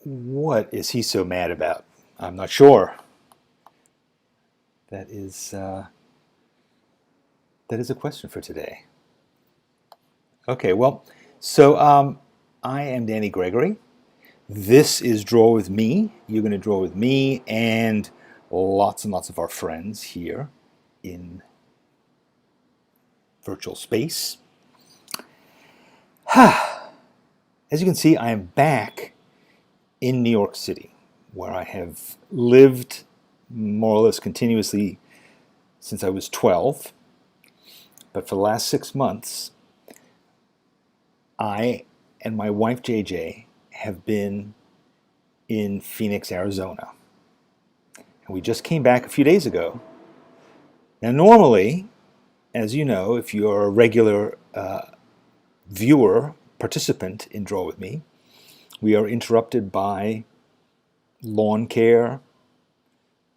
What is he so mad about? I'm not sure. That is a question for today. Okay, well, so I am Danny Gregory. This is Draw With Me. You're going to draw with me and lots of our friends here in virtual space. As you can see, I am back in New York City, where I have lived more or less continuously since I was 12. But for the last 6 months, I and my wife JJ have been in Phoenix, Arizona. And we just came back a few days ago. Now normally, as you know, if you're a regular viewer, participant in Draw With Me, we are interrupted by lawn care,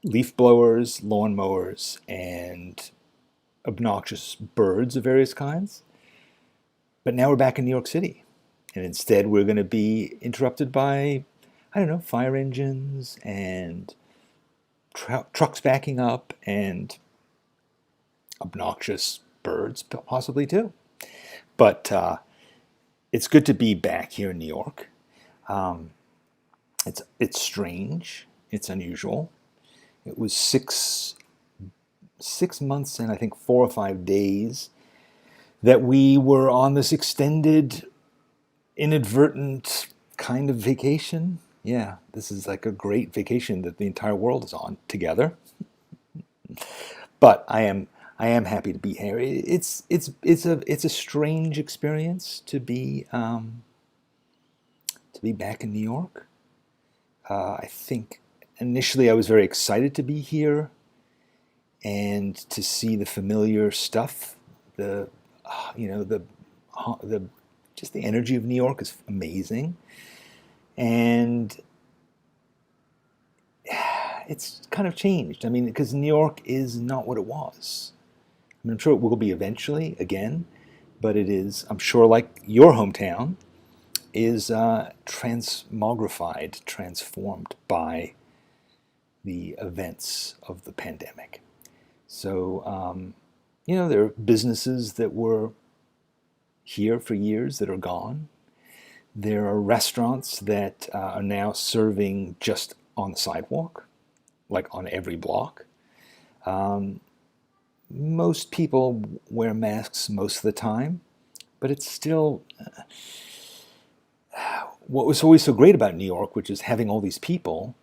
leaf blowers, lawn mowers, and obnoxious birds of various kinds. But now we're back in New York City. And instead we're going to be interrupted by, I don't know, fire engines and trucks backing up and obnoxious birds possibly too. But it's good to be back here in New York. It's strange. It's unusual. It was six months and I think 4 or 5 days that we were on this extended, inadvertent kind of vacation. Yeah, this is like a great vacation that the entire world is on together. But I am happy to be here. It's a strange experience to be back in New York. I think initially I was very excited to be here and to see the familiar stuff. Just the energy of New York is amazing, and it's kind of changed. I mean, because New York is not what it was. I mean, I'm sure it will be eventually again, but it is, I'm sure, like your hometown, is transmogrified, transformed by the events of the pandemic. So, there are businesses that were here for years that are gone. There are restaurants that are now serving just on the sidewalk, like on every block. Most people wear masks most of the time, but it's still... what was always so great about New York, which is having all these people,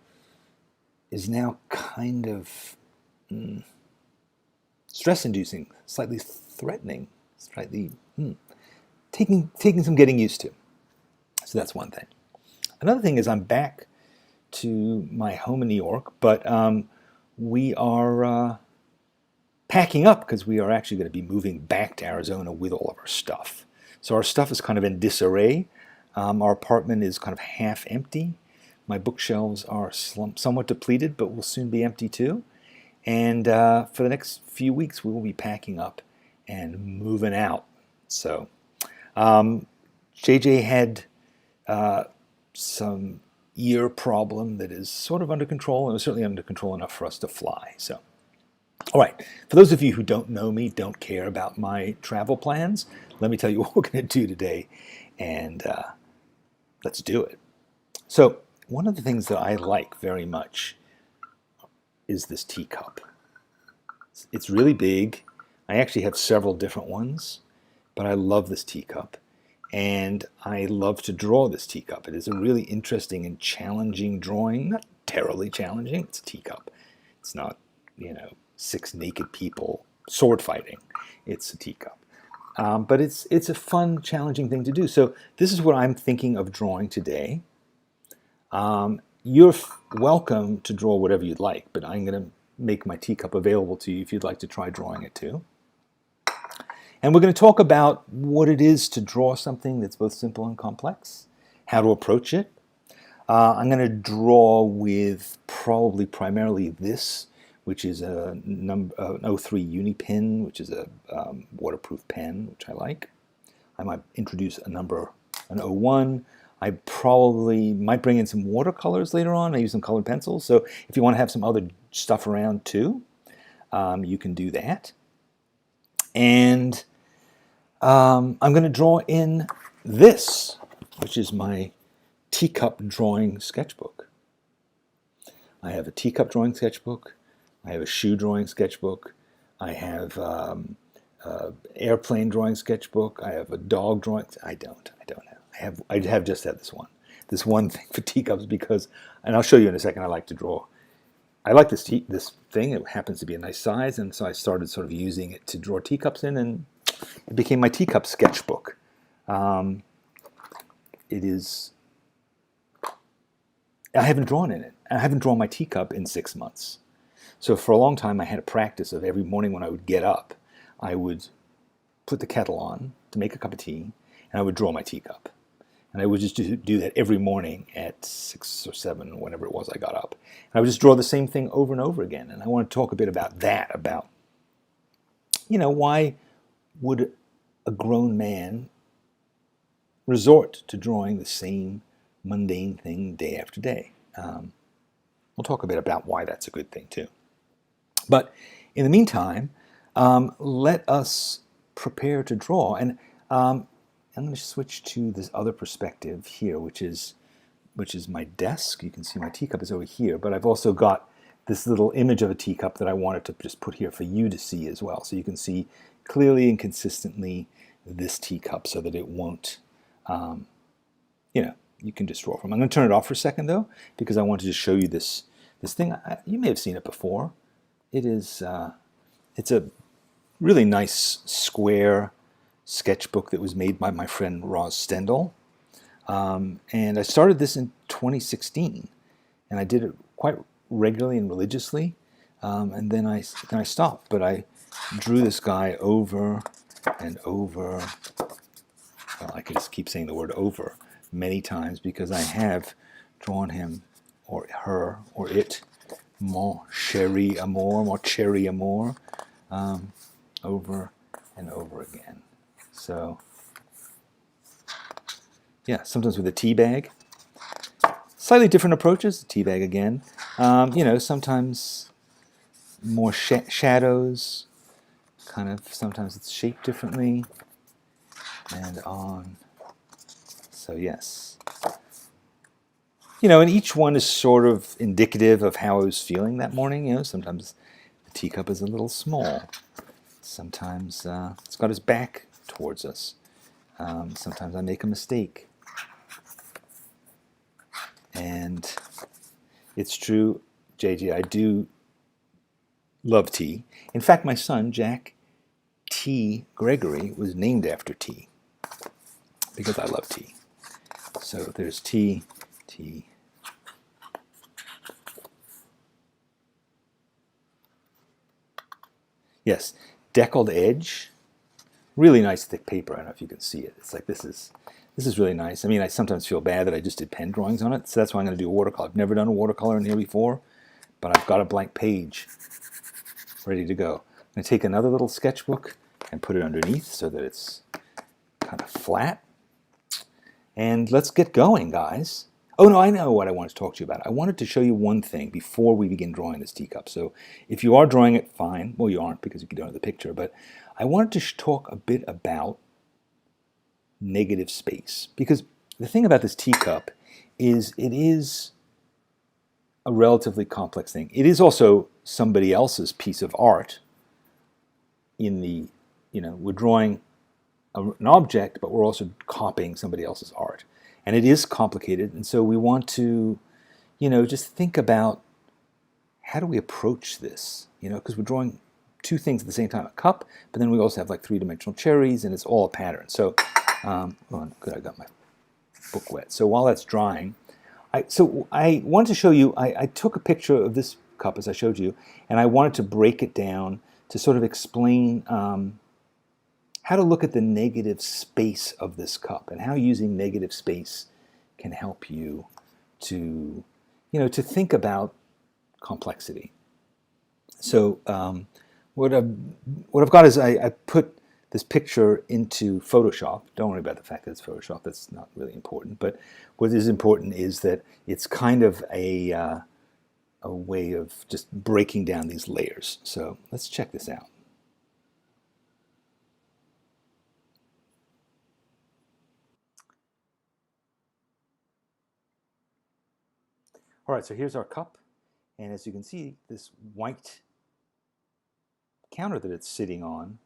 is now kind of stress-inducing, slightly threatening, slightly taking some getting used to. So that's one thing. Another thing is I'm back to my home in New York, but we are packing up because we are actually going to be moving back to Arizona with all of our stuff. So our stuff is kind of in disarray. Our apartment is kind of half empty. My bookshelves are somewhat depleted, but will soon be empty too. And for the next few weeks, we will be packing up and moving out. So JJ had some ear problem that is sort of under control, and it was certainly under control enough for us to fly. So, all right, for those of you who don't know me, don't care about my travel plans, let me tell you what we're going to do today, and let's do it. So, one of the things that I like very much is this teacup. It's really big. I actually have several different ones, but I love this teacup. And I love to draw this teacup. It is a really interesting and challenging drawing. Not terribly challenging. It's a teacup. It's not, 6 naked people sword fighting. It's a teacup. But it's a fun, challenging thing to do. So this is what I'm thinking of drawing today. You're welcome to draw whatever you'd like, but I'm going to make my teacup available to you if you'd like to try drawing it too. And we're going to talk about what it is to draw something that's both simple and complex, how to approach it. I'm going to draw with probably primarily this, which is an 03 Uni pen, which is a waterproof pen, which I like. I might introduce an 01. I probably might bring in some watercolors later on. I use some colored pencils. So if you want to have some other stuff around too, you can do that. And I'm going to draw in this, which is my teacup drawing sketchbook. I have a teacup drawing sketchbook. I have a shoe drawing sketchbook. I have airplane drawing sketchbook. I have a dog drawing. I don't have. I have just had this one thing for teacups because, and I'll show you in a second. I like to draw. I like this thing. It happens to be a nice size, and so I started sort of using it to draw teacups in, and it became my teacup sketchbook. It is. I haven't drawn in it. I haven't drawn my teacup in 6 months. So for a long time, I had a practice of every morning when I would get up, I would put the kettle on to make a cup of tea, and I would draw my teacup. And I would just do that every morning at 6 or 7, whenever it was I got up. And I would just draw the same thing over and over again. And I want to talk a bit about that, about, why would a grown man resort to drawing the same mundane thing day after day? We'll talk a bit about why that's a good thing too. But in the meantime, let us prepare to draw. And I'm going to switch to this other perspective here, which is my desk. You can see my teacup is over here, but I've also got this little image of a teacup that I wanted to just put here for you to see as well. So you can see clearly and consistently this teacup so that it won't, you can just draw from. I'm going to turn it off for a second though, because I want to just show you this thing. You may have seen it before. It is, it's a really nice square sketchbook that was made by my friend Roz Stendhal. And I started this in 2016, and I did it quite regularly and religiously. And then I stopped, but I drew this guy over and over. Well, I could just keep saying the word over many times because I have drawn him or her or it, mon chéri amour, over and over again. So, yeah, sometimes with a tea bag. Slightly different approaches, tea bag again. Sometimes more shadows, sometimes it's shaped differently, and on. So yes. And each one is sort of indicative of how I was feeling that morning. Sometimes the teacup is a little small. Sometimes it's got his back towards us. Sometimes I make a mistake. And it's true, JJ, I do Love tea. In fact, my son, Jack T. Gregory, was named after tea because I love tea. So there's tea, tea. Yes, deckled edge. Really nice thick paper. I don't know if you can see it. It's like this is really nice. I mean, I sometimes feel bad that I just did pen drawings on it, so that's why I'm going to do a watercolor. I've never done a watercolor in here before, but I've got a blank page ready to go. I'm going to take another little sketchbook and put it underneath so that it's kind of flat. And let's get going, guys. Oh no, I know what I wanted to talk to you about. I wanted to show you one thing before we begin drawing this teacup. So if you are drawing it, fine. Well, you aren't because you don't have the picture, but I wanted to talk a bit about negative space. Because the thing about this teacup is it is a relatively complex thing. It is also somebody else's piece of art in the, we're drawing an object, but we're also copying somebody else's art. And it is complicated, and so we want to, just think about how do we approach this, because we're drawing two things at the same time, a cup, but then we also have like three-dimensional cherries, and it's all a pattern. So, good, I got my book wet. So while that's drying, I wanted to show you, I took a picture of this cup as I showed you, and I wanted to break it down to sort of explain how to look at the negative space of this cup and how using negative space can help you to, to think about complexity. So what I've got is I put this picture into Photoshop. Don't worry about the fact that it's Photoshop. That's not really important. But what is important is that it's kind of a way of just breaking down these layers. So let's check this out. All right, so here's our cup. And as you can see, this white counter that it's sitting on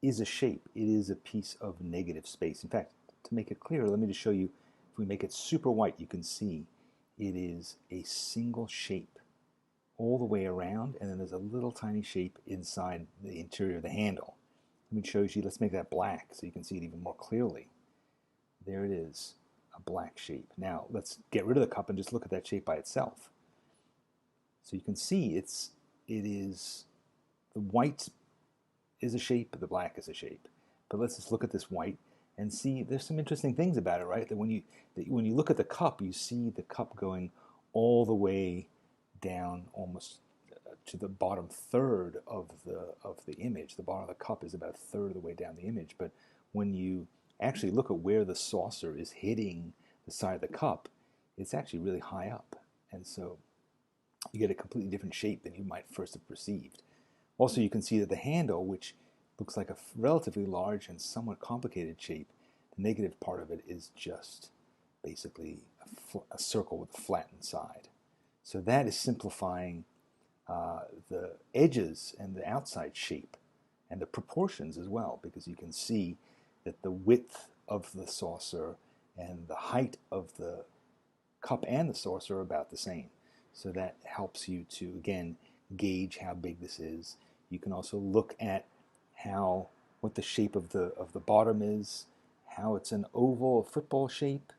is a shape. It is a piece of negative space. In fact, to make it clearer, let me just show you. If we make it super white, you can see it is a single shape all the way around, and then there's a little tiny shape inside the interior of the handle. Let me show you. Let's make that black so you can see it even more clearly. There it is, a black shape. Now, let's get rid of the cup and just look at that shape by itself. So you can see it is, the white is a shape, the black is a shape. But let's just look at this white and see there's some interesting things about it, right? That when you look at the cup, you see the cup going all the way down almost to the bottom third of the image. The bottom of the cup is about a third of the way down the image. But when you actually look at where the saucer is hitting the side of the cup, it's actually really high up. And so you get a completely different shape than you might first have perceived. Also, you can see that the handle, which looks like a relatively large and somewhat complicated shape, the negative part of it is just basically a circle with a flattened side. So that is simplifying the edges and the outside shape and the proportions as well, because you can see that the width of the saucer and the height of the cup and the saucer are about the same. So that helps you to, again, gauge how big this is. You can also look at what the shape of the bottom is, how it's an oval, a football shape,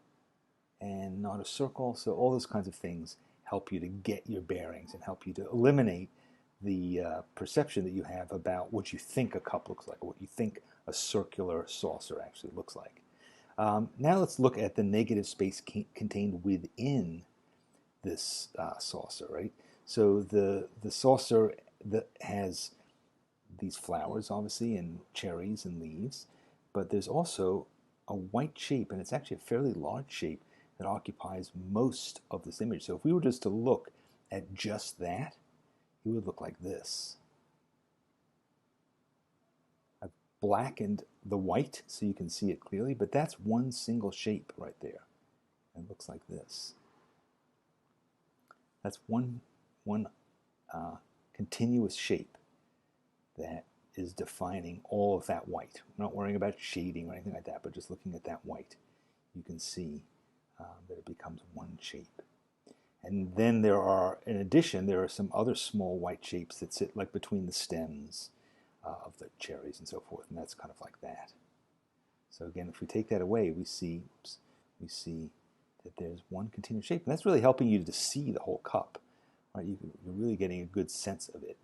and not a circle. So all those kinds of things help you to get your bearings and help you to eliminate the perception that you have about what you think a cup looks like, or what you think a circular saucer actually looks like. Now let's look at the negative space contained within this saucer, right? So the saucer that has these flowers, obviously, and cherries and leaves, but there's also a white shape, and it's actually a fairly large shape that occupies most of this image. So if we were just to look at just that, it would look like this. I've blackened the white so you can see it clearly, but that's one single shape right there. It looks like this. That's one continuous shape that is defining all of that white. We're not worrying about shading or anything like that, but just looking at that white, you can see that it becomes one shape. And then there are, in addition, there are some other small white shapes that sit like between the stems of the cherries and so forth, and that's kind of like that. So again, if we take that away, we see that there's one continuous shape, and that's really helping you to see the whole cup. Right? You're really getting a good sense of it.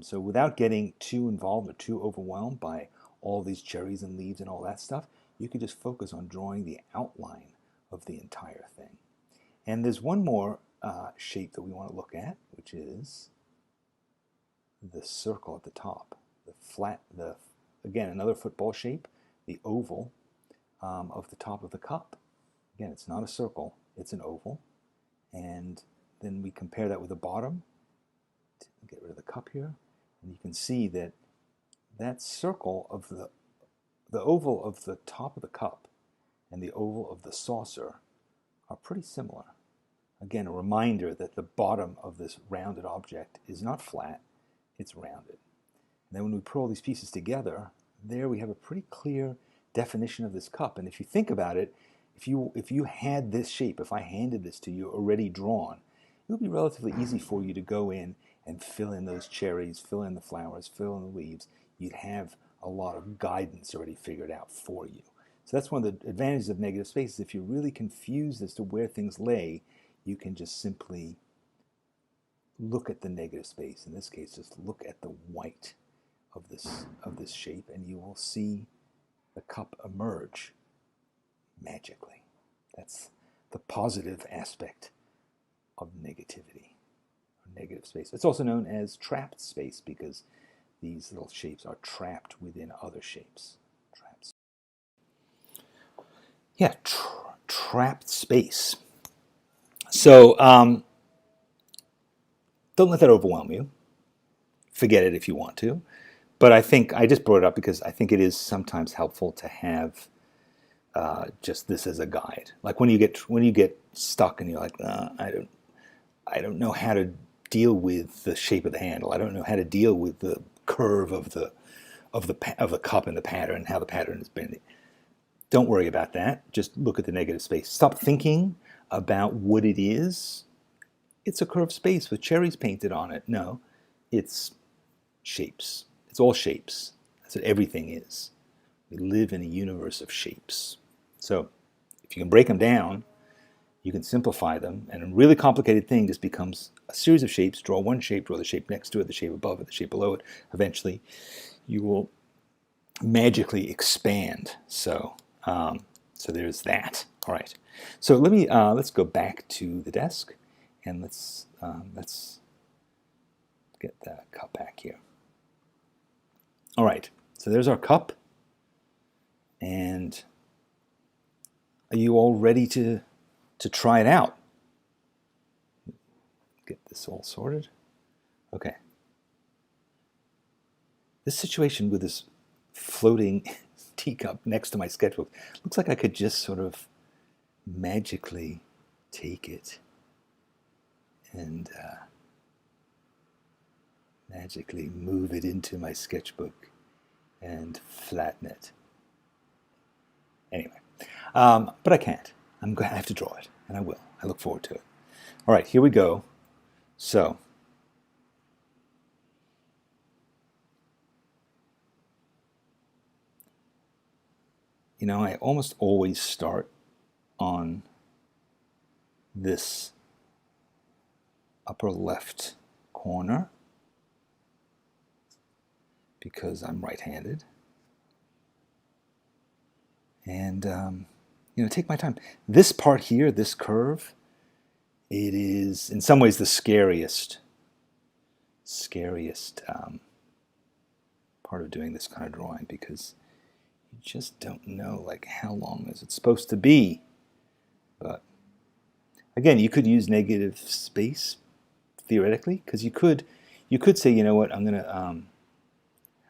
So without getting too involved or too overwhelmed by all these cherries and leaves and all that stuff, you could just focus on drawing the outline of the entire thing. And there's one more shape that we want to look at, which is the circle at the top. Again, another football shape, the oval of the top of the cup. Again, it's not a circle, it's an oval. And then we compare that with the bottom. Get rid of the cup here. And you can see that that circle of the oval of the top of the cup and the oval of the saucer are pretty similar. Again, a reminder that the bottom of this rounded object is not flat, it's rounded. And then when we put all these pieces together, there we have a pretty clear definition of this cup. And if you think about it, if you had this shape, if I handed this to you already drawn, it would be relatively easy for you to go in and fill in those cherries, fill in the flowers, fill in the leaves. You'd have a lot of guidance already figured out for you. So that's one of the advantages of negative space. If you're really confused as to where things lay, you can just simply look at the negative space. In this case, just look at the white of this shape, and you will see the cup emerge magically. That's the positive aspect of negativity, or negative space. It's also known as trapped space because these little shapes are trapped within other shapes. Yeah, trapped space. So don't let that overwhelm you. Forget it if you want to. But I think I just brought it up because I think it is sometimes helpful to have just this as a guide. Like when you get stuck and you're like, I don't know how to deal with the shape of the handle. I don't know how to deal with the curve of the cup and the pattern, how the pattern is bending. Don't worry about that. Just look at the negative space. Stop thinking about what it is. It's a curved space with cherries painted on it. No, it's shapes. It's all shapes. That's what everything is. We live in a universe of shapes. So if you can break them down, you can simplify them, and a really complicated thing just becomes a series of shapes. Draw one shape, draw the shape next to it, the shape above it, the shape below it. Eventually, you will magically expand. So there's that. All right. So let's go back to the desk, and let's get the cup back here. All right. So there's our cup, and are you all ready to try it out? Get this all sorted. Okay. This situation with this floating teacup next to my sketchbook looks like I could just sort of magically take it and magically move it into my sketchbook and flatten it. Anyway, but I can't. I'm going to have to draw it, and I will. I look forward to it. All right, here we go. So, I almost always start on this upper left corner because I'm right-handed. And, take my time. This part here, this curve, it is in some ways the scariest part of doing this kind of drawing because you just don't know like how long is it supposed to be. But again, you could use negative space theoretically because you could say, you know what, I'm going to how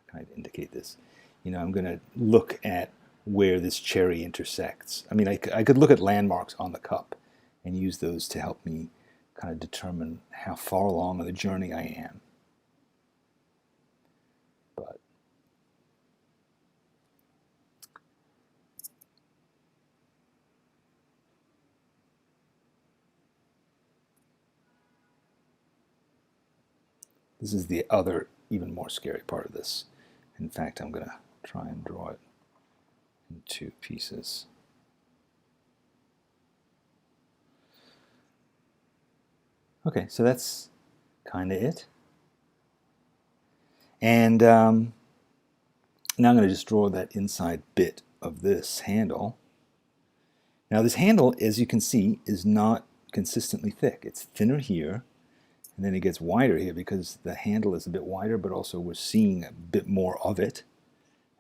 can I indicate this? I'm going to look at where this cherry intersects. I mean, I could look at landmarks on the cup and use those to help me kind of determine how far along on the journey I am. But This is the other, even more scary part of this. In fact, I'm going to try and draw it in two pieces. Okay, so that's kind of it. And now I'm going to just draw that inside bit of this handle. Now this handle, as you can see, is not consistently thick. It's thinner here, and then it gets wider here because the handle is a bit wider, but also we're seeing a bit more of it.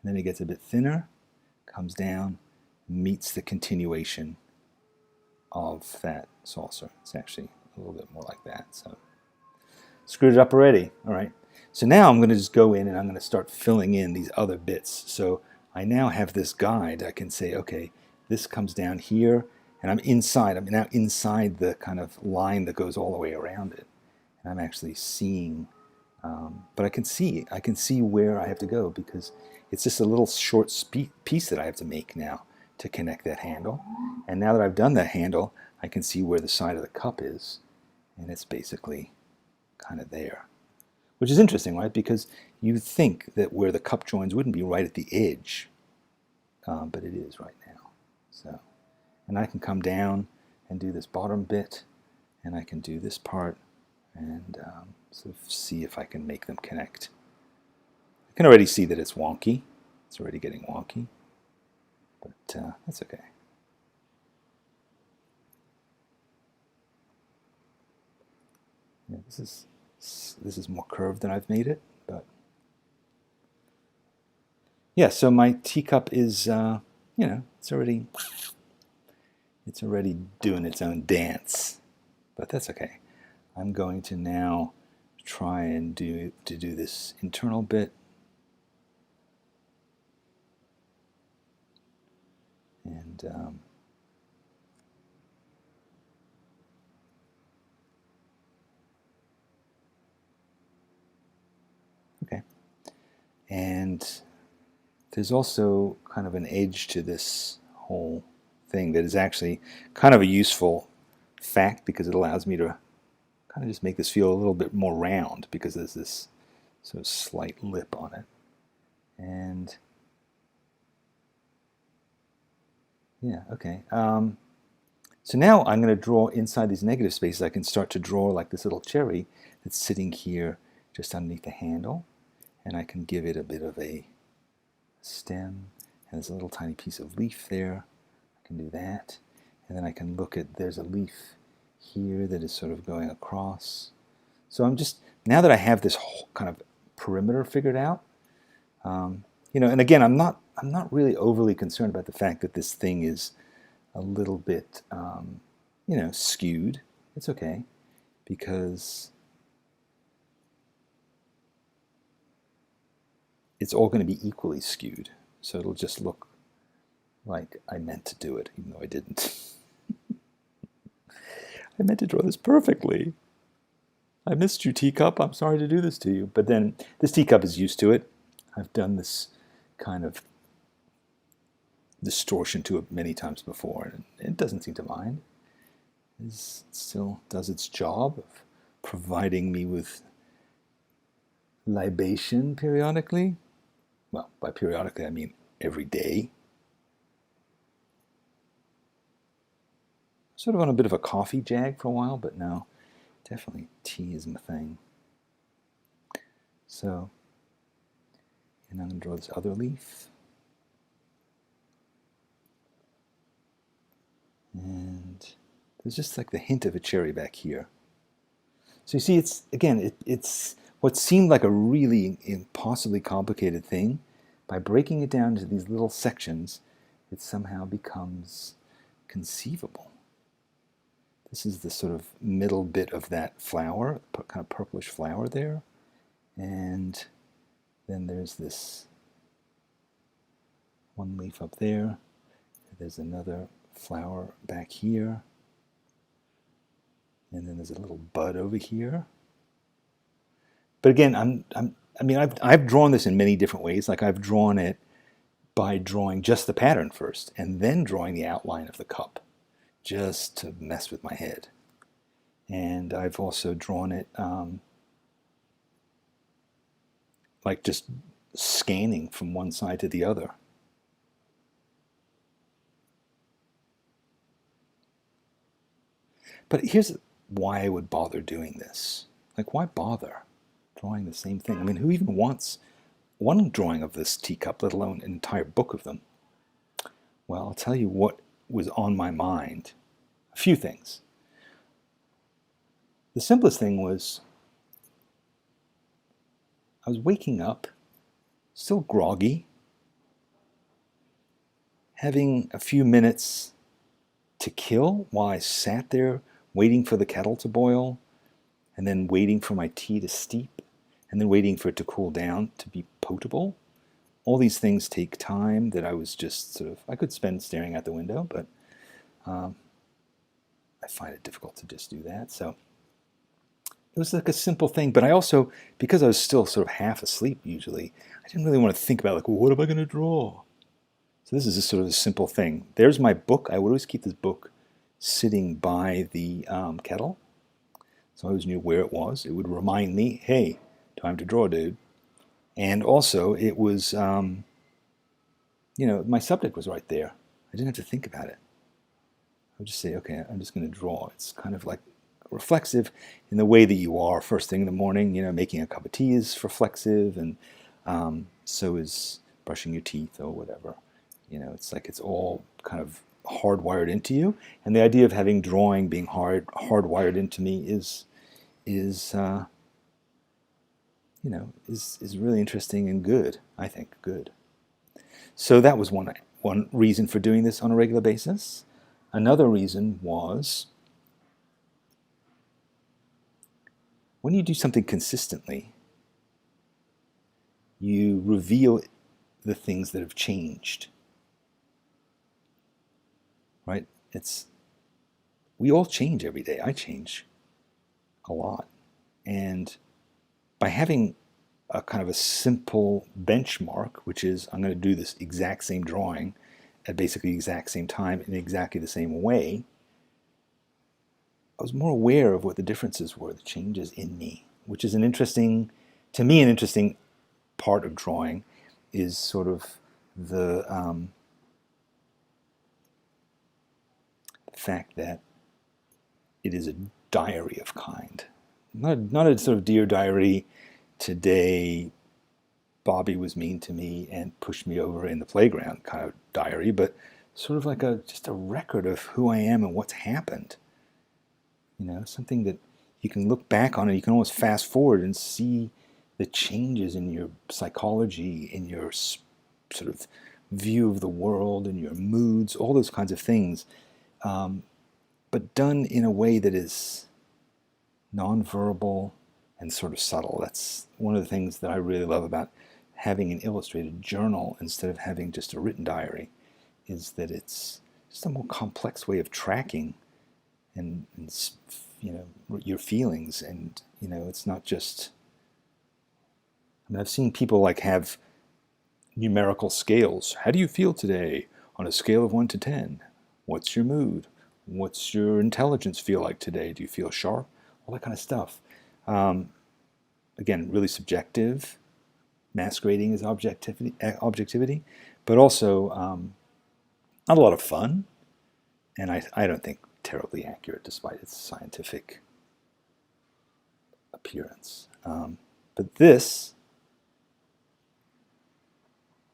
And then it gets a bit thinner, comes down, meets the continuation of that saucer. It's actually a little bit more like that. So screwed it up already. All right. So now I'm going to just go in and I'm going to start filling in these other bits. So I now have this guide. I can say, okay, this comes down here, and I'm inside. I'm now inside the kind of line that goes all the way around it. And I'm actually seeing, but I can see where I have to go because it's just a little short piece that I have to make now to connect that handle. And now that I've done that handle, I can see where the side of the cup is, and it's basically kind of there. Which is interesting, right? Because you think that where the cup joins wouldn't be right at the edge, but it is right now. So, and I can come down and do this bottom bit, and I can do this part, and sort of see if I can make them connect. I can already see that it's wonky. It's already getting wonky, but that's okay. Yeah, this is more curved than I've made it, but yeah. So my teacup is, it's already doing its own dance, but that's okay. I'm going to now try and do this internal bit. And okay. And there's also kind of an edge to this whole thing that is actually kind of a useful fact because it allows me to kind of just make this feel a little bit more round because there's this sort of slight lip on it. And yeah, okay. So now I'm going to draw inside these negative spaces. I can start to draw like this little cherry that's sitting here just underneath the handle. And I can give it a bit of a stem. And there's a little tiny piece of leaf there. I can do that. And then I can look at, there's a leaf here that is sort of going across. So I'm just, now that I have this whole kind of perimeter figured out, and again, I'm not really overly concerned about the fact that this thing is a little bit, skewed. It's okay, because it's all going to be equally skewed. So it'll just look like I meant to do it, even though I didn't. I meant to draw this perfectly. I missed you, teacup. I'm sorry to do this to you. But then this teacup is used to it. I've done this kind of distortion to it many times before, and it doesn't seem to mind. It still does its job of providing me with libation periodically. Well, by periodically I mean every day. Sort of on a bit of a coffee jag for a while, but now definitely tea is my thing. So, and I'm going to draw this other leaf. And there's just like the hint of a cherry back here. So you see, it's what seemed like a really impossibly complicated thing. By breaking it down into these little sections, it somehow becomes conceivable. This is the sort of middle bit of that flower, kind of purplish flower there. And then there's this one leaf up there. There's another flower back here. And then there's a little bud over here. But again, I've drawn this in many different ways. Like I've drawn it by drawing just the pattern first, and then drawing the outline of the cup, just to mess with my head. And I've also drawn it like just scanning from one side to the other. But here's why I would bother doing this. Like, why bother drawing the same thing? I mean, who even wants one drawing of this teacup, let alone an entire book of them? Well, I'll tell you what was on my mind. A few things. The simplest thing was I was waking up, still groggy, having a few minutes to kill while I sat there waiting for the kettle to boil, and then waiting for my tea to steep, and then waiting for it to cool down to be potable. All these things take time that I was just sort of, I could spend staring out the window, but I find it difficult to just do that. So it was like a simple thing, but I also, because I was still sort of half asleep usually, I didn't really want to think about like, well, what am I going to draw? So this is just sort of a simple thing. There's my book. I would always keep this book sitting by the kettle, so I always knew where it was. It would remind me, hey, time to draw, dude. And also, it was, my subject was right there. I didn't have to think about it. I would just say, okay, I'm just going to draw. It's kind of like reflexive in the way that you are first thing in the morning. Making a cup of tea is reflexive, and so is brushing your teeth or whatever. It's like it's all kind of hardwired into you. And the idea of having drawing being hardwired into me is really interesting and good. I think good. So that was one reason for doing this on a regular basis. Another reason was when you do something consistently, you reveal the things that have changed. Right? We all change every day. I change a lot. And by having a kind of a simple benchmark, which is I'm going to do this exact same drawing at basically the exact same time in exactly the same way, I was more aware of what the differences were, the changes in me, which is an interesting part of drawing is sort of the fact that it is a diary of kind. Not a sort of Dear Diary, today Bobby was mean to me and pushed me over in the playground kind of diary, but sort of like just a record of who I am and what's happened. Something that you can look back on and you can almost fast forward and see the changes in your psychology, in your sort of view of the world, in your moods, all those kinds of things, but done in a way that is nonverbal and sort of subtle. That's one of the things that I really love about having an illustrated journal instead of having just a written diary, is that it's just a more complex way of tracking and your feelings. And it's not just, I've seen people like have numerical scales. How do you feel today on a scale of 1 to 10? What's your mood? What's your intelligence feel like today? Do you feel sharp? All that kind of stuff. Again, really subjective, masquerading as objectivity, but also not a lot of fun, and I don't think terribly accurate despite its scientific appearance. But this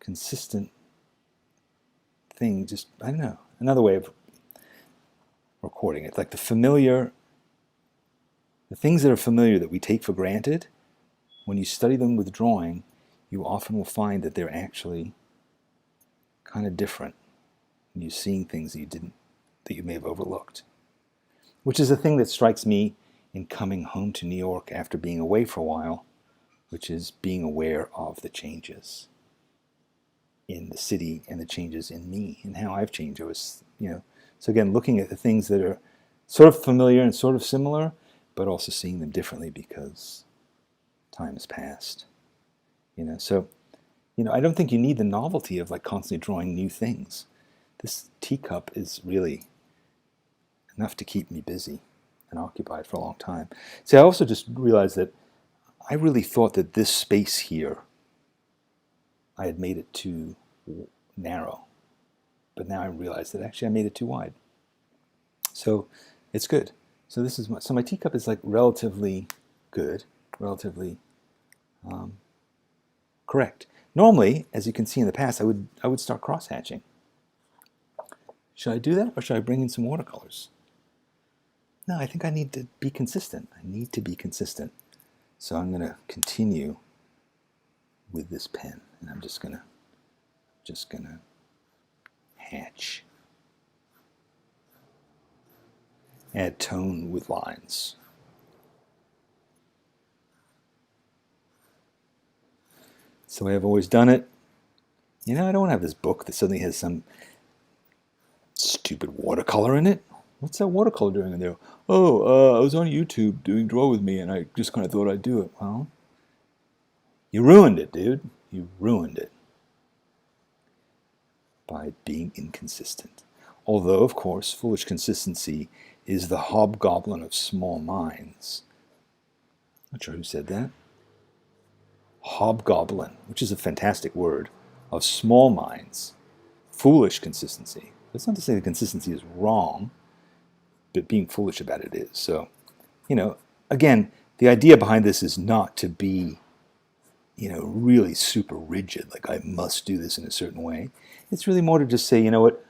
consistent thing, just, I don't know, another way of recording it, like the things that are familiar that we take for granted, when you study them with drawing, you often will find that they're actually kind of different. And you're seeing things that you may have overlooked. Which is a thing that strikes me in coming home to New York after being away for a while, which is being aware of the changes in the city and the changes in me and how I've changed. So again, looking at the things that are sort of familiar and sort of similar, but also seeing them differently because time has passed. I don't think you need the novelty of like constantly drawing new things. This teacup is really enough to keep me busy and occupied for a long time. See, I also just realized that I really thought that this space here I had made it too narrow. But now I realize that actually I made it too wide. So it's good. So this is my teacup is like relatively good, relatively correct. Normally, as you can see in the past, I would start cross hatching. Should I do that, or should I bring in some watercolors? No, I think I need to be consistent. I need to be consistent. So I'm going to continue with this pen, and I'm just gonna hatch. Add tone with lines. It's the way I've always done it. You know, I don't want to have this book that suddenly has some stupid watercolor in it. What's that watercolor doing in there? Oh, I was on YouTube doing Draw With Me, and I just kind of thought I'd do it. Well, you ruined it, dude. You ruined it by being inconsistent. Although, of course, foolish consistency is the hobgoblin of small minds. Not sure who said that. Hobgoblin, which is a fantastic word, of small minds. Foolish consistency. That's not to say that consistency is wrong, but being foolish about it is. So, you know, again, the idea behind this is not to be, you know, really super rigid, like I must do this in a certain way. It's really more to just say, you know what,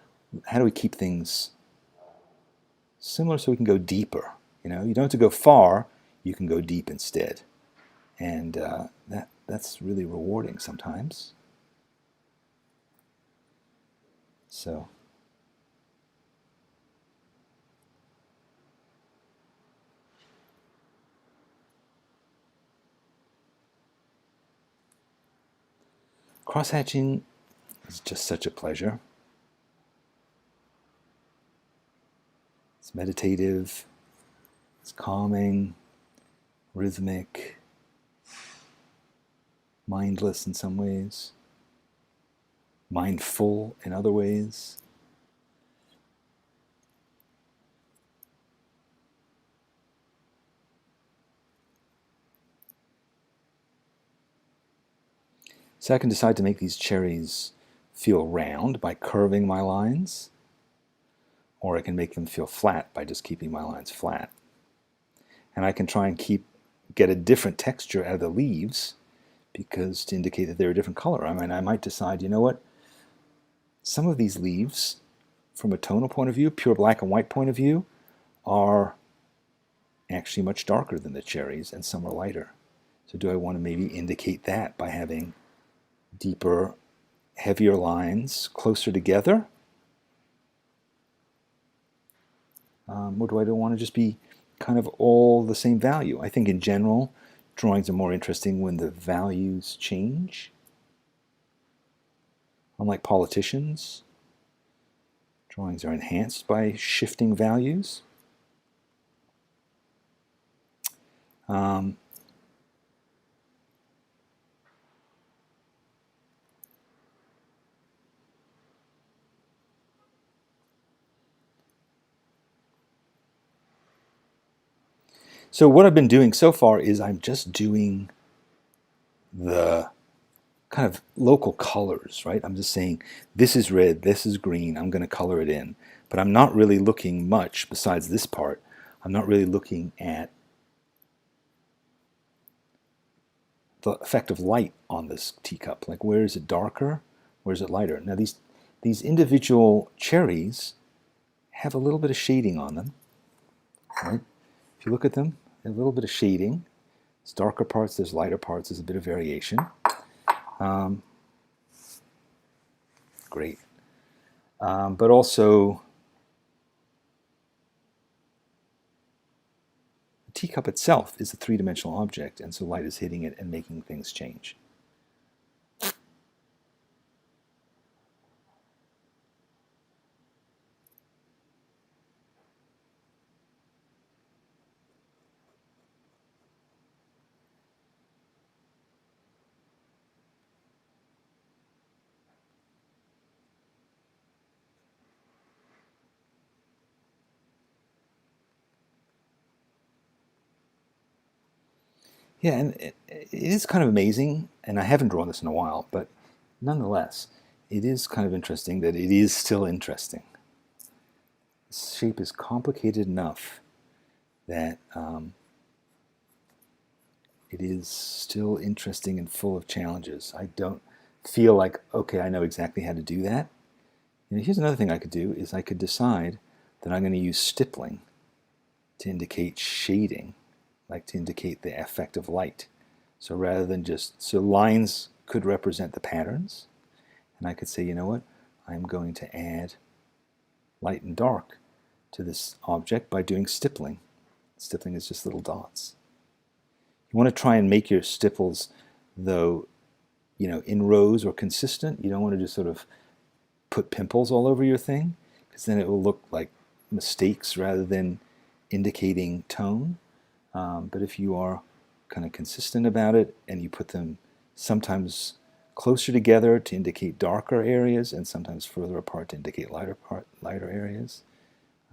how do we keep things similar so we can go deeper? You know, you don't have to go far, you can go deep instead. And that's really rewarding sometimes. So cross-hatching is just such a pleasure. It's meditative, it's calming, rhythmic, mindless in some ways, mindful in other ways. So I can decide to make these cherries feel round by curving my lines, or I can make them feel flat by just keeping my lines flat. And I can try and get a different texture out of the leaves, because to indicate that they're a different color. I mean, I might decide, you know what, some of these leaves, from a tonal point of view, pure black and white point of view, are actually much darker than the cherries, and some are lighter. So do I want to maybe indicate that by having deeper, heavier lines closer together? Or do I want to just be kind of all the same value? I think in general, drawings are more interesting when the values change. Unlike politicians, drawings are enhanced by shifting values. So what I've been doing so far is I'm just doing the kind of local colors, right? I'm just saying, this is red, this is green, I'm going to color it in. But I'm not really looking much, besides this part, I'm not really looking at the effect of light on this teacup. Like, where is it darker? Where is it lighter? Now, these individual cherries have a little bit of shading on them, right? If you look at them, a little bit of shading. There's darker parts, there's lighter parts, there's a bit of variation. Great. But also, the teacup itself is a three-dimensional object, and so light is hitting it and making things change. Yeah, and it is kind of amazing, and I haven't drawn this in a while, but Nonetheless, it is kind of interesting that it is still interesting. This shape is complicated enough that it is still interesting and full of challenges. I don't feel like, okay, I know exactly how to do that. And here's another thing I could do is I could decide that I'm going to use stippling to indicate shading, like to indicate the effect of light. So rather than so lines could represent the patterns, and I could say, you know what, I'm going to add light and dark to this object by doing stippling. Stippling is just little dots. You want to try and make your stipples, though, in rows or consistent. You don't want to just sort of put pimples all over your thing, because then it will look like mistakes rather than indicating tone. But if you are kind of consistent about it and you put them sometimes closer together to indicate darker areas and sometimes further apart to indicate lighter areas,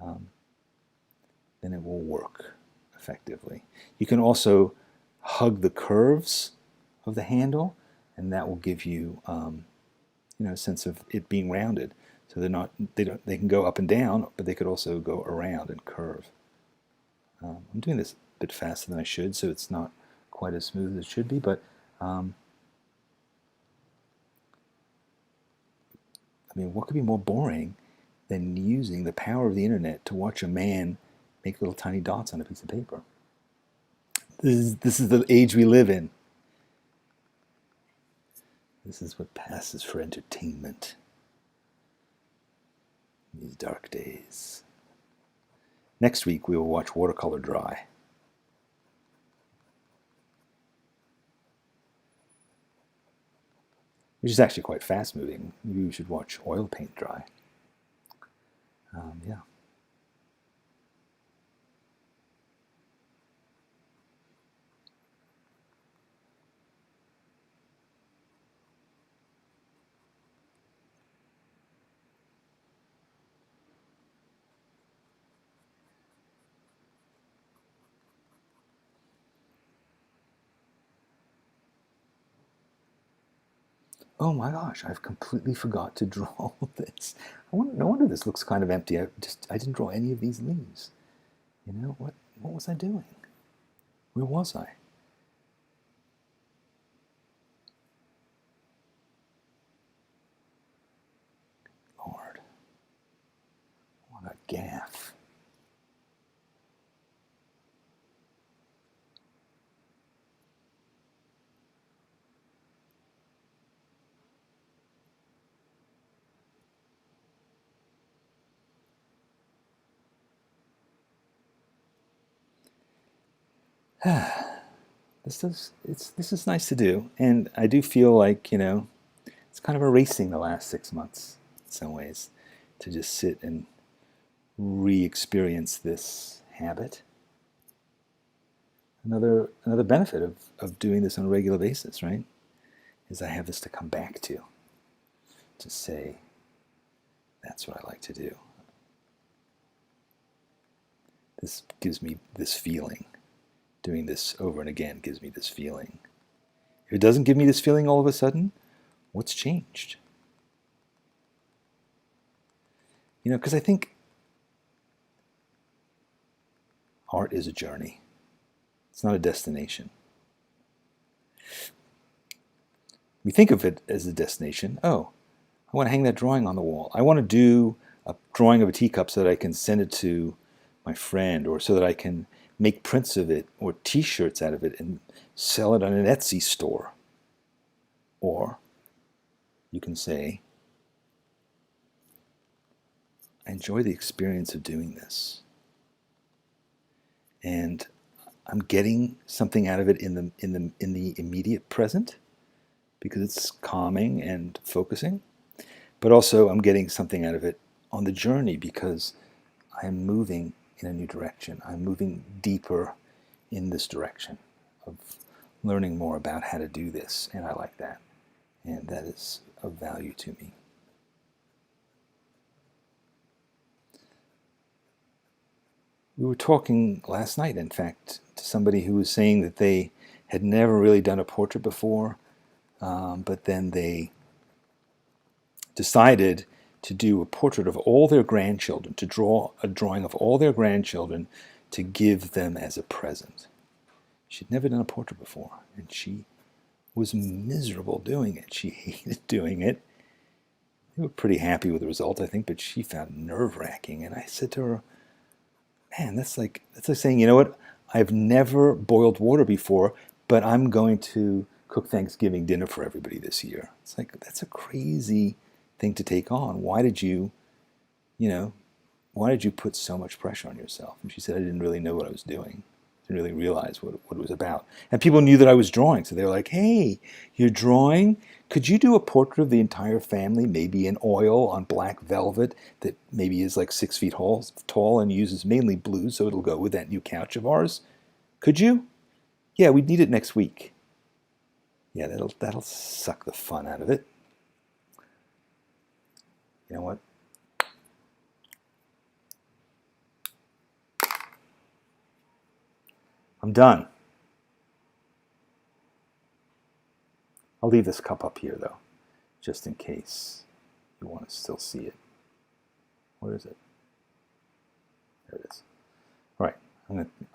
then it will work effectively. You can also hug the curves of the handle, and that will give you a sense of it being rounded. So they can go up and down, but they could also go around and curve. I'm doing this a bit faster than I should, so it's not quite as smooth as it should be, but what could be more boring than using the power of the internet to watch a man make little tiny dots on a piece of paper? This is the age we live in. This is what passes for entertainment in these dark days. Next week we will watch watercolor dry. Which is actually quite fast moving. Maybe we should watch oil paint dry. Yeah. Oh my gosh, I've completely forgot to draw this. No wonder this looks kind of empty. I didn't draw any of these leaves. What was I doing? Where was I? Lord, what a gaffe. This is nice to do, and I do feel like it's kind of erasing the last 6 months in some ways, to just sit and re-experience this habit. Another benefit of doing this on a regular basis, right, is I have this to come back to say, that's what I like to do. This gives me this feeling. Doing this over and again gives me this feeling. If it doesn't give me this feeling all of a sudden, what's changed? Because I think art is a journey. It's not a destination. We think of it as a destination. Oh, I want to hang that drawing on the wall. I want to do a drawing of a teacup so that I can send it to my friend, or so that I can make prints of it or t-shirts out of it and sell it on an Etsy store. Or you can say, I enjoy the experience of doing this, and I'm getting something out of it in the immediate present because it's calming and focusing, but also I'm getting something out of it on the journey because I'm moving in a new direction. I'm moving deeper in this direction of learning more about how to do this, and I like that, and that is of value to me. We were talking last night, in fact, to somebody who was saying that they had never really done a portrait before, but then they decided to do a portrait of all their grandchildren, to draw a drawing of all their grandchildren to give them as a present. She'd never done a portrait before, and she was miserable doing it. She hated doing it. They were pretty happy with the result, I think, but she found it nerve-wracking. And I said to her, man, that's like saying, you know what, I've never boiled water before, but I'm going to cook Thanksgiving dinner for everybody this year. It's like, that's a crazy thing to take on. Why did you put so much pressure on yourself? And she said, I didn't really know what I was doing. I didn't really realize what it was about. And people knew that I was drawing, so they were like, hey, you're drawing? Could you do a portrait of the entire family, maybe in oil on black velvet that maybe is like 6 feet tall and uses mainly blue, so it'll go with that new couch of ours? Could you? Yeah, we'd need it next week. Yeah, that'll suck the fun out of it. You know what? I'm done. I'll leave this cup up here, though, just in case you want to still see it. Where is it? There it is. All right,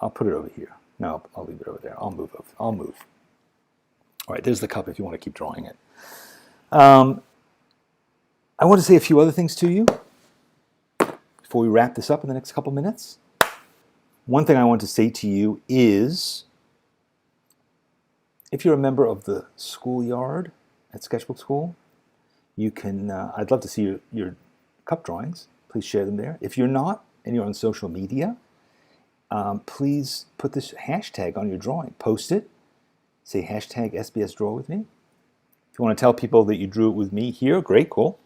I'll put it over here. No, I'll leave it over there. I'll move. All right, there's the cup if you want to keep drawing it. I want to say a few other things to you before we wrap this up in the next couple minutes. One thing I want to say to you is, if you're a member of the schoolyard at Sketchbook School, you can, I'd love to see your cup drawings. Please share them there. If you're not, and you're on social media, please put this hashtag on your drawing. Post it. Say hashtag SBS Draw with me. If you want to tell people that you drew it with me here, great, cool.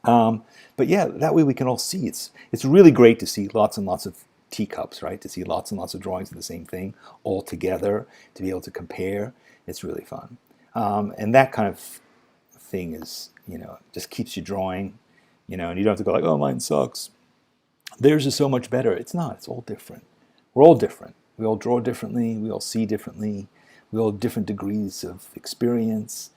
But yeah, that way we can all see. It's really great to see lots and lots of teacups, right? To see lots and lots of drawings of the same thing all together, to be able to compare. It's really fun. And that kind of thing is, just keeps you drawing, and you don't have to go like, oh, mine sucks. Theirs is so much better. It's not. It's all different. We're all different. We all draw differently. We all see differently. We all have different degrees of experience.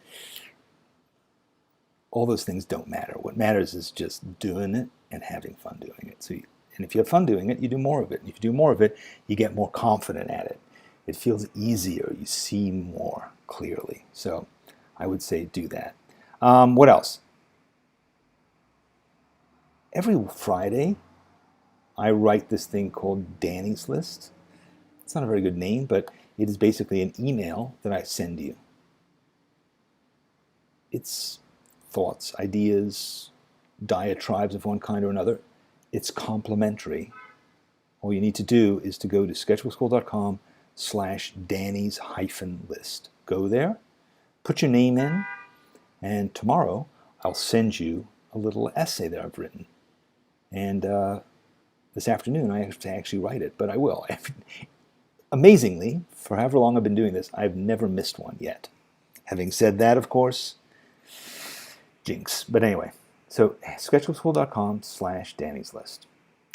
All those things don't matter. What matters is just doing it and having fun doing it. And if you have fun doing it, you do more of it. And if you do more of it, you get more confident at it. It feels easier. You see more clearly. So I would say do that. What else? Every Friday, I write this thing called Danny's List. It's not a very good name, but it is basically an email that I send you. It's thoughts, ideas, diatribes of one kind or another. It's complimentary. All you need to do is to go to sketchbookschool.com/Danny's-list. Go there, put your name in, and tomorrow I'll send you a little essay that I've written. And this afternoon I have to actually write it, but I will. Amazingly, for however long I've been doing this, I've never missed one yet. Having said that, of course, jinx. But anyway. So sketchbookschool.com/Danny's-list.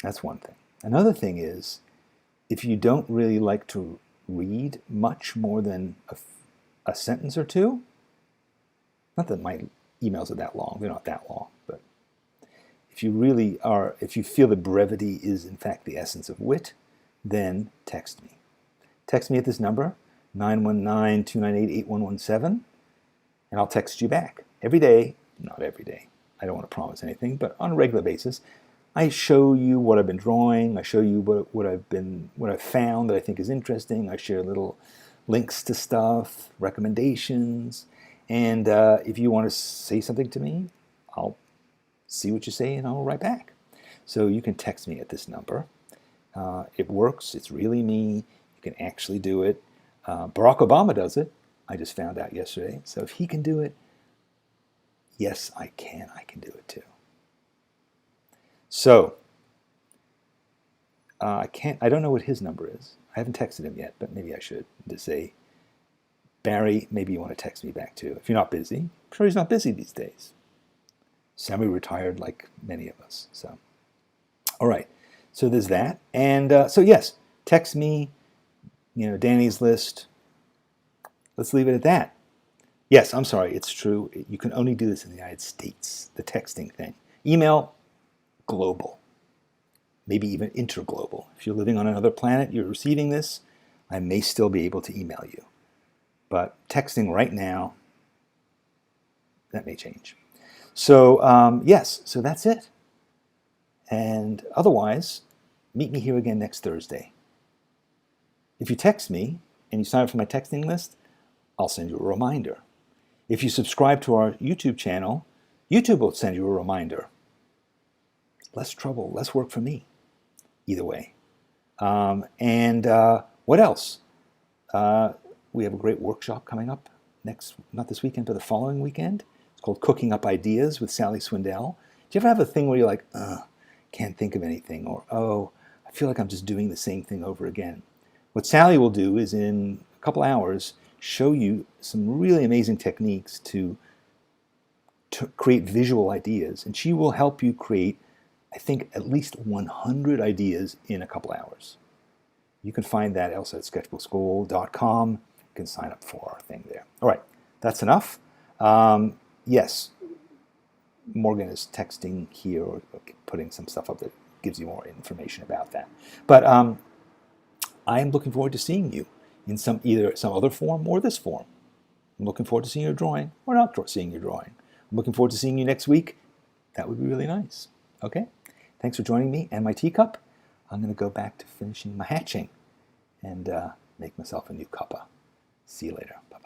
That's one thing. Another thing is, if you don't really like to read much more than a sentence or two, not that my emails are that long, they're not that long, but if you really are, if you feel that brevity is in fact the essence of wit, then text me. Text me at this number, 919-298-8117, and I'll text you back. Every day, not every day. I don't want to promise anything, but on a regular basis, I show you what I've been drawing. I show you what I've found that I think is interesting. I share little links to stuff, recommendations, and if you want to say something to me, I'll see what you say and I'll write back. So you can text me at this number. It works. It's really me. You can actually do it. Barack Obama does it. I just found out yesterday. So if he can do it, yes, I can. I can do it too. So, I don't know what his number is. I haven't texted him yet, but maybe I should. To say, Barry, maybe you want to text me back too. If you're not busy. I'm sure he's not busy these days. Semi-retired like many of us. So, all right. So there's that. And so yes, text me, Danny's List. Let's leave it at that. Yes, I'm sorry, it's true. You can only do this in the United States, the texting thing. Email, global, maybe even interglobal. If you're living on another planet, you're receiving this, I may still be able to email you. But texting right now, that may change. So, yes, so that's it. And otherwise, meet me here again next Thursday. If you text me and you sign up for my texting list, I'll send you a reminder. If you subscribe to our YouTube channel, YouTube will send you a reminder. Less trouble, less work for me, either way. What else? We have a great workshop coming up not this weekend, but the following weekend. It's called Cooking Up Ideas with Sally Swindell. Do you ever have a thing where you're like, can't think of anything, or, oh, I feel like I'm just doing the same thing over again? What Sally will do is in a couple hours show you some really amazing techniques to create visual ideas, and she will help you create, I think, at least 100 ideas in a couple hours. You can find that also at sketchbookschool.com. You can sign up for our thing there. All right, that's enough. Yes, Morgan is texting here or putting some stuff up that gives you more information about that. But I am looking forward to seeing you in either some other form or this form. I'm looking forward to seeing your drawing or not seeing your drawing. I'm looking forward to seeing you next week. That would be really nice. Okay? Thanks for joining me and my teacup. I'm going to go back to finishing my hatching and make myself a new cuppa. See you later. Bye-bye.